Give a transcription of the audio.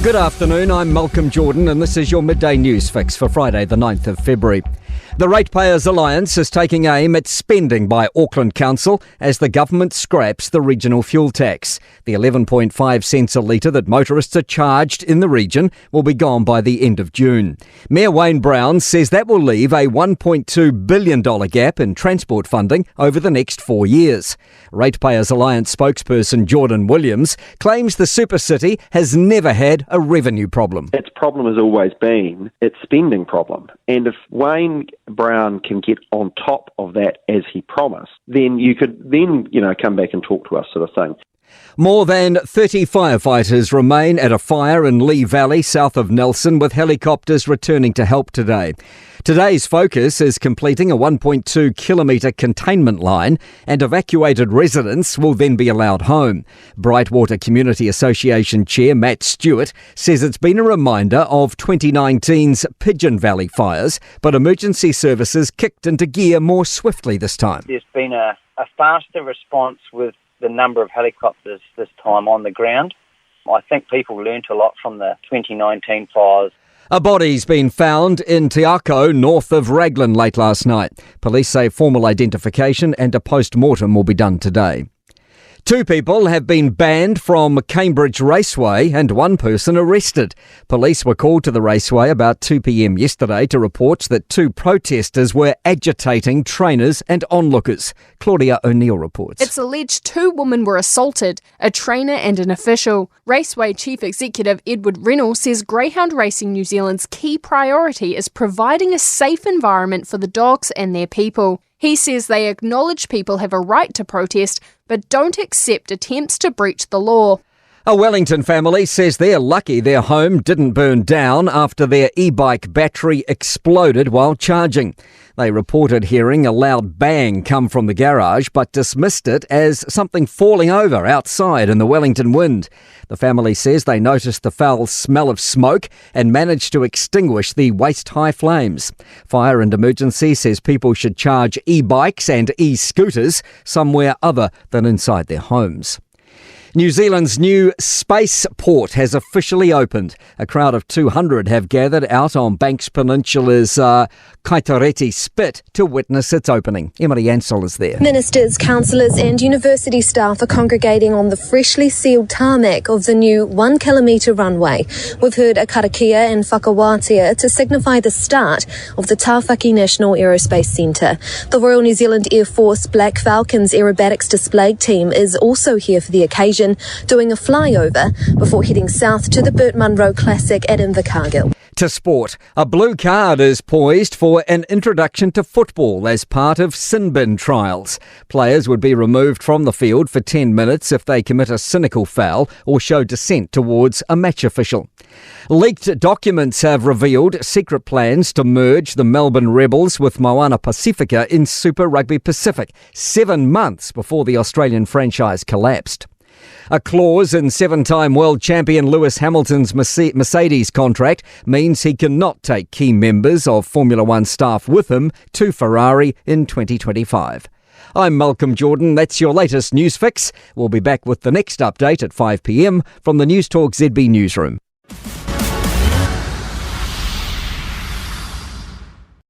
Good afternoon, I'm Malcolm Jordan and this is your Midday News Fix for Friday the 9th of February. The Ratepayers Alliance is taking aim at spending by Auckland Council as the government scraps the regional fuel tax. The 11.5 cents a litre that motorists are charged in the region will be gone by the end of June. Mayor Wayne Brown says that will leave a $1.2 billion gap in transport funding over the next 4 years. Ratepayers Alliance spokesperson Jordan Williams claims the super city has never had a revenue problem. Its problem has always been its spending problem. And if Wayne Brown can get on top of that as he promised, then you could come back and talk to us sort of thing. More than 30 firefighters remain at a fire in Lee Valley, south of Nelson, with helicopters returning to help today. Today's focus is completing a 1.2 kilometre containment line, and evacuated residents will then be allowed home. Brightwater Community Association Chair Matt Stewart says it's been a reminder of 2019's Pigeon Valley fires, but emergency services kicked into gear more swiftly this time. There's been a faster response with the number of helicopters this time on the ground. I think people learnt a lot from the 2019 fires. A body's been found in Te Ako, north of Raglan, late last night. Police say formal identification and a post-mortem will be done today. 2 people have been banned from Cambridge Raceway and 1 person arrested. Police were called to the raceway about 2 p.m. yesterday to report that 2 protesters were agitating trainers and onlookers. Claudia O'Neill reports. It's alleged 2 women were assaulted, a trainer and an official. Raceway Chief Executive Edward Reynolds says Greyhound Racing New Zealand's key priority is providing a safe environment for the dogs and their people. He says they acknowledge people have a right to protest, but don't accept attempts to breach the law. A Wellington family says they're lucky their home didn't burn down after their e-bike battery exploded while charging. They reported hearing a loud bang come from the garage, but dismissed it as something falling over outside in the Wellington wind. The family says they noticed the foul smell of smoke and managed to extinguish the waist-high flames. Fire and Emergency says people should charge e-bikes and e-scooters somewhere other than inside their homes. New Zealand's new spaceport has officially opened. A crowd of 200 have gathered out on Banks Peninsula's Kaitoreti Spit to witness its opening. Emily Ansell is there. Ministers, councillors and university staff are congregating on the freshly sealed tarmac of the new 1 kilometre runway. We've heard a karakia and whakawātea to signify the start of the Tāwhaki National Aerospace Centre. The Royal New Zealand Air Force Black Falcons aerobatics display team is also here for the occasion, doing a flyover before heading south to the Burt Munro Classic at Invercargill. To sport, a blue card is poised for an introduction to football as part of sin bin trials. Players would be removed from the field for 10 minutes if they commit a cynical foul or show dissent towards a match official. Leaked documents have revealed secret plans to merge the Melbourne Rebels with Moana Pacifica in Super Rugby Pacific, 7 months before the Australian franchise collapsed. A clause in 7-time world champion Lewis Hamilton's Mercedes contract means he cannot take key members of Formula One staff with him to Ferrari in 2025. I'm Malcolm Jordan. That's your latest news fix. We'll be back with the next update at 5 p.m. from the Newstalk ZB newsroom.